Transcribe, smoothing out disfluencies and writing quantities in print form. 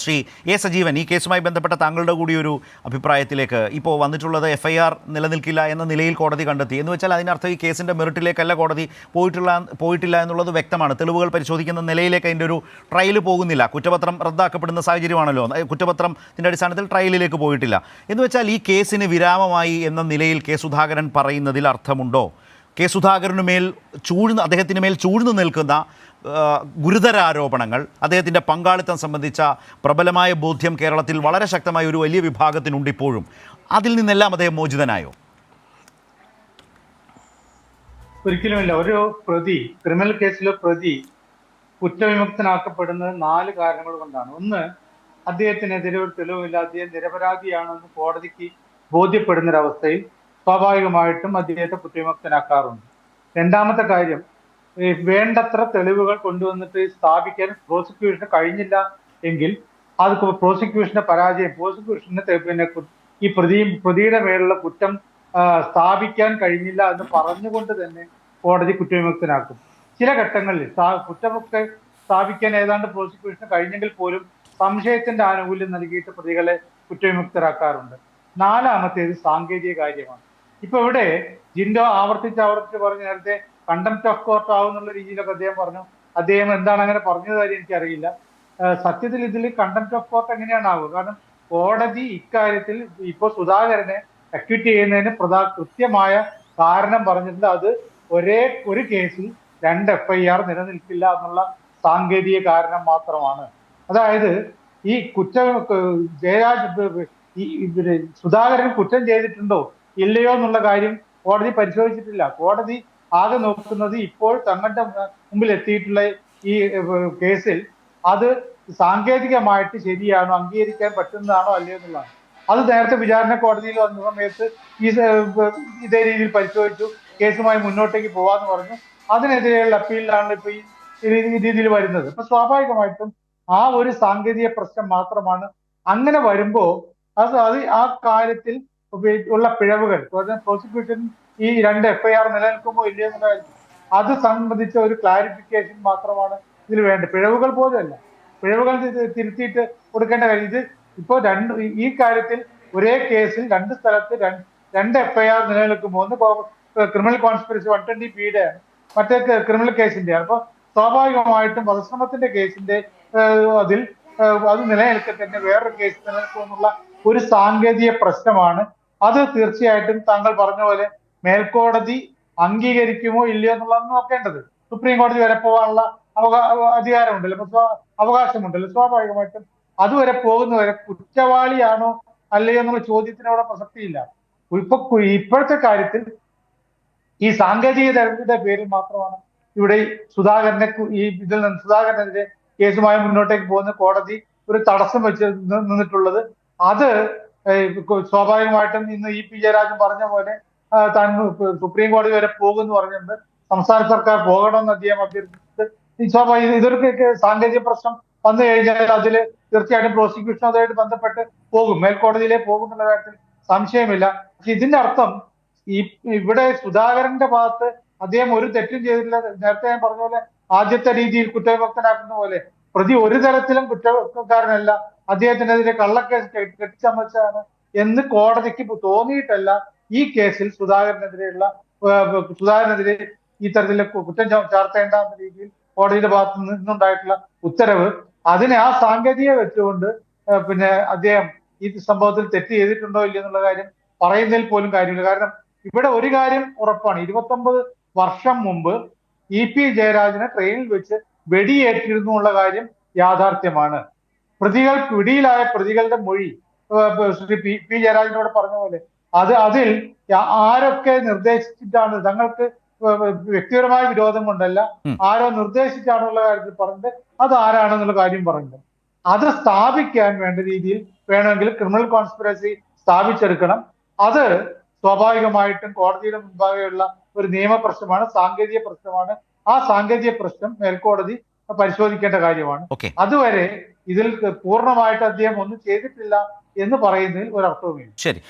Shri A Sajeevan, ഈ കേസുമായി ബന്ധപ്പെട്ട താങ്കളുടെ കൂടി ഒരു അഭിപ്രായത്തിലേക്ക് ഇപ്പോൾ വന്നിട്ടുള്ളത് FIR നിലനിൽക്കില്ല എന്ന നിലയിൽ കോടതി കണ്ടെത്തി എന്ന് വെച്ചാൽ അതിനർത്ഥം ഈ കേസിൻ്റെ മെറിറ്റിലേക്കല്ല കോടതി പോയിട്ടില്ല എന്നുള്ളത് വ്യക്തമാണ്. തെളിവുകൾ പരിശോധിക്കുന്ന നിലയിലേക്ക് അതിൻ്റെ ഒരു ട്രയൽ പോകുന്നില്ല. കുറ്റപത്രം റദ്ദാക്കപ്പെടുന്ന സാഹചര്യമാണല്ലോ. കുറ്റപത്രത്തിൻ്റെ അടിസ്ഥാനത്തിൽ ട്രയലിലേക്ക് പോയിട്ടില്ല എന്ന് വെച്ചാൽ ഈ കേസിന് വിരാമമായി എന്ന നിലയിൽ കെ സുധാകരൻ പറയുന്നതിൽ അർത്ഥമുണ്ടോ? കെ സുധാകരനുമേൽ അദ്ദേഹത്തിന് മേൽ ചൂഴ്ന്നു നിൽക്കുന്ന ഗുരുതര ആരോപണങ്ങൾ, അദ്ദേഹത്തിൻ്റെ പങ്കാളിത്തം സംബന്ധിച്ച പ്രബലമായ ബോധ്യം കേരളത്തിൽ വളരെ ശക്തമായ ഒരു വലിയ വിഭാഗത്തിനുണ്ട് ഇപ്പോഴും. അതിൽ നിന്നെല്ലാം അദ്ദേഹം മോചിതനായോ? ഒരിക്കലുമില്ല. ഒരു പ്രതി, ക്രിമിനൽ കേസിലെ പ്രതി കുറ്റവിമുക്തനാക്കപ്പെടുന്നത് 4 കാരണങ്ങൾ കൊണ്ടാണ്. ഒന്ന്, അദ്ദേഹത്തിനെതിരെ ഒരു തെളിവില്ല, അദ്ദേഹം നിരപരാധിയാണെന്ന് കോടതിക്ക് ബോധ്യപ്പെടുന്നൊരവസ്ഥയിൽ സ്വാഭാവികമായിട്ടും അദ്ദേഹത്തെ കുറ്റവിമുക്തനാക്കാറുണ്ട്. രണ്ടാമത്തെ കാര്യം, വേണ്ടത്ര തെളിവുകൾ കൊണ്ടുവന്നിട്ട് സ്ഥാപിക്കാൻ പ്രോസിക്യൂഷന് കഴിഞ്ഞില്ല എങ്കിൽ അത് പ്രോസിക്യൂഷന്റെ പരാജയം, പ്രോസിക്യൂഷന് ഈ പ്രതിയുടെ മേലുള്ള കുറ്റം സ്ഥാപിക്കാൻ കഴിഞ്ഞില്ല എന്ന് പറഞ്ഞുകൊണ്ട് തന്നെ കോടതി കുറ്റവിമുക്തനാക്കും. ചില ഘട്ടങ്ങളിൽ കുറ്റമൊക്കെ സ്ഥാപിക്കാൻ ഏതാണ്ട് പ്രോസിക്യൂഷന് കഴിഞ്ഞെങ്കിൽ പോലും സംശയത്തിന്റെ ആനുകൂല്യം നൽകിയിട്ട് പ്രതികളെ കുറ്റവിമുക്തരാക്കാറുണ്ട്. നാലാമത്തേത് സാങ്കേതിക കാര്യമാണ്. ഇപ്പൊ ഇവിടെ ജിൻഡോ ആവർത്തിച്ച് പറഞ്ഞ് നേരത്തെ കണ്ടംപ്റ്റ് ഓഫ് കോർട്ട് ആവുന്നുള്ള രീതിയിലൊക്കെ അദ്ദേഹം പറഞ്ഞു. അദ്ദേഹം എന്താണ് അങ്ങനെ പറഞ്ഞത് കാര്യം എനിക്കറിയില്ല. സത്യത്തിൽ ഇതിൽ കണ്ടംപ്റ്റ് ഓഫ് കോർട്ട് എങ്ങനെയാണ് ആവുക? കാരണം കോടതി ഇക്കാര്യത്തിൽ ഇപ്പോൾ സുധാകരനെ അക്യൂറ്റ് ചെയ്യുന്നതിന് കൃത്യമായ കാരണം പറഞ്ഞിട്ടുണ്ട്. അത് ഒരു കേസിൽ 2 FIR നിലനിൽക്കില്ല എന്നുള്ള സാങ്കേതിക കാരണം മാത്രമാണ്. അതായത് ഈ സുധാകരൻ കുറ്റം ചെയ്തിട്ടുണ്ടോ ഇല്ലയോ എന്നുള്ള കാര്യം കോടതി പരിശോധിച്ചിട്ടില്ല. കോടതി ആകെ നോക്കുന്നത് ഇപ്പോൾ തങ്ങളുടെ മുമ്പിൽ എത്തിയിട്ടുള്ള ഈ കേസിൽ അത് സാങ്കേതികമായിട്ട് ശരിയാണോ, അംഗീകരിക്കാൻ പറ്റുന്നതാണോ അല്ലയോ എന്നുള്ളതാണ്. അത് നേരത്തെ വിചാരണ കോടതിയിൽ വന്ന സമയത്ത് ഇതേ രീതിയിൽ പരിശോധിച്ചു, കേസുമായി മുന്നോട്ടേക്ക് പോവാന്ന് പറഞ്ഞു. അതിനെതിരെയുള്ള അപ്പീലിലാണ് ഇപ്പൊ ഈ രീതിയിൽ വരുന്നത്. അപ്പൊ സ്വാഭാവികമായിട്ടും ആ ഒരു സാങ്കേതിക പ്രശ്നം മാത്രമാണ്. അങ്ങനെ വരുമ്പോ അത് ആ കാര്യത്തിൽ ഉള്ള പിഴവുകൾ, പ്രോസിക്യൂഷൻ ഈ 2 FIR നിലനിൽക്കുമോ ഇല്ലയോ എന്നുള്ള അത് സംബന്ധിച്ച ഒരു ക്ലാരിഫിക്കേഷൻ മാത്രമാണ് ഇതിൽ വേണ്ടത്. പിഴവുകൾ പോലുമല്ല, പിഴവുകൾ തിരുത്തിയിട്ട് കൊടുക്കേണ്ട കാര്യം. ഇത് ഇപ്പോൾ ഈ കാര്യത്തിൽ ഒരേ കേസിൽ 2 സ്ഥലത്ത് 2 FIR നിലനിൽക്കുമ്പോൾ ഒന്ന് ക്രിമിനൽ കോൺസ്പിറസി 120 മറ്റേ ക്രിമിനൽ കേസിന്റെയാണ്. അപ്പൊ സ്വാഭാവികമായിട്ടും വധശ്രമത്തിന്റെ കേസിന്റെ അതിൽ അത് നിലനിൽക്കെ തന്നെ വേറൊരു കേസ് നിലനിൽക്കുമെന്നുള്ള ഒരു സാങ്കേതിക പ്രശ്നമാണ്. അത് തീർച്ചയായിട്ടും താങ്കൾ പറഞ്ഞ പോലെ മേൽക്കോടതി അംഗീകരിക്കുമോ ഇല്ലയോ എന്നുള്ളതാണ് നോക്കേണ്ടത്. സുപ്രീം കോടതി വരെ പോകാനുള്ള അധികാരമുണ്ടല്ലോ, അവകാശമുണ്ടല്ലോ. സ്വാഭാവികമായിട്ടും അതുവരെ പോകുന്നവരെ കുറ്റവാളിയാണോ അല്ലയോ എന്നുള്ള ചോദ്യത്തിന് അവിടെ പ്രസക്തിയില്ല. ഇപ്പോഴത്തെ കാര്യത്തിൽ ഈ സാങ്കേതികതയുടെ പേരിൽ മാത്രമാണ് ഇവിടെ സുധാകരനെതിരെ കേസുമായി മുന്നോട്ടേക്ക് പോകുന്ന കോടതി ഒരു തടസ്സം വെച്ച് നിന്നിട്ടുള്ളത്. അത് സ്വാഭാവികമായിട്ടും ഇന്ന് EP ജയരാജൻ പറഞ്ഞ പോലെ താൻ സുപ്രീം കോടതി വരെ പോകുമെന്ന് പറഞ്ഞിട്ടുണ്ട്. സംസ്ഥാന സർക്കാർ പോകണമെന്ന് അദ്ദേഹം അഭ്യർത്ഥിച്ചിട്ട് ഇതൊരു സാങ്കേതിക പ്രശ്നം വന്നു കഴിഞ്ഞാൽ അതിൽ തീർച്ചയായിട്ടും പ്രോസിക്യൂഷൻ അതുമായിട്ട് ബന്ധപ്പെട്ട് പോകും, മേൽക്കോടതിയിലേ പോകും എന്നുള്ള കാര്യത്തിൽ സംശയമില്ല. പക്ഷെ ഇതിന്റെ അർത്ഥം ഇവിടെ സുധാകരന്റെ ഭാഗത്ത് അദ്ദേഹം ഒരു തെറ്റും ചെയ്തിട്ടില്ല. നേരത്തെ ഞാൻ പറഞ്ഞ പോലെ ആദ്യത്തെ രീതിയിൽ കുറ്റവിമുക്തനാക്കുന്ന പോലെ പ്രതി ഒരു തരത്തിലും കുറ്റക്കാരനല്ല, അദ്ദേഹത്തിനെതിരെ കള്ളക്കേസ് കെട്ടിച്ചമച്ചാണ് എന്ന് കോടതിക്ക് തോന്നിയിട്ടല്ല ഈ കേസിൽ സുധാകരനെതിരെ ഈ തരത്തിലെ കുറ്റം ചാർത്തേണ്ട എന്ന രീതിയിൽ കോടതിയുടെ ഭാഗത്ത് നിന്നുണ്ടായിട്ടുള്ള ഉത്തരവ്. അതിനെ ആ സാങ്കേതിക വെച്ചുകൊണ്ട് അദ്ദേഹം ഈ സംഭവത്തിൽ തെറ്റ് ചെയ്തിട്ടുണ്ടോ ഇല്ലയോ എന്നുള്ള കാര്യം പറയുന്നതിൽ പോലും കാര്യമില്ല. കാരണം ഇവിടെ ഒരു കാര്യം ഉറപ്പാണ്, 29 വർഷം മുമ്പ് EP ജയരാജനെ ട്രെയിനിൽ വെച്ച് വെടിയേറ്റിരുന്നു എന്നുള്ള കാര്യം യാഥാർത്ഥ്യമാണ്. പിടിയിലായ പ്രതികളുടെ മൊഴി ശ്രീ P ജയരാജനോട് പറഞ്ഞ പോലെ അതിൽ ആരൊക്കെ നിർദ്ദേശിച്ചിട്ടാണ്, തങ്ങൾക്ക് വ്യക്തിപരമായ വിരോധം കൊണ്ടല്ല, ആരോ നിർദ്ദേശിച്ചാണുള്ള കാര്യത്തിൽ പറഞ്ഞത്, അത് ആരാണെന്നുള്ള കാര്യം പറഞ്ഞത്. അത് സ്ഥാപിക്കാൻ വേണ്ട രീതിയിൽ വേണമെങ്കിൽ ക്രിമിനൽ കോൺസ്പിറസി സ്ഥാപിച്ചെടുക്കണം. അത് സ്വാഭാവികമായിട്ടും കോടതിയുടെ മുൻപാകെയുള്ള ഒരു നിയമപ്രശ്നമാണ്, സാങ്കേതിക പ്രശ്നമാണ്. ആ സാങ്കേതിക പ്രശ്നം മേൽക്കോടതി പരിശോധിക്കേണ്ട കാര്യമാണ്. അതുവരെ ഇതിൽ പൂർണ്ണമായിട്ട് അദ്ദേഹം ഒന്നും ചെയ്തിട്ടില്ല എന്ന് പറയുന്നതിൽ ഒരർത്ഥവുമില്ല. ശരി.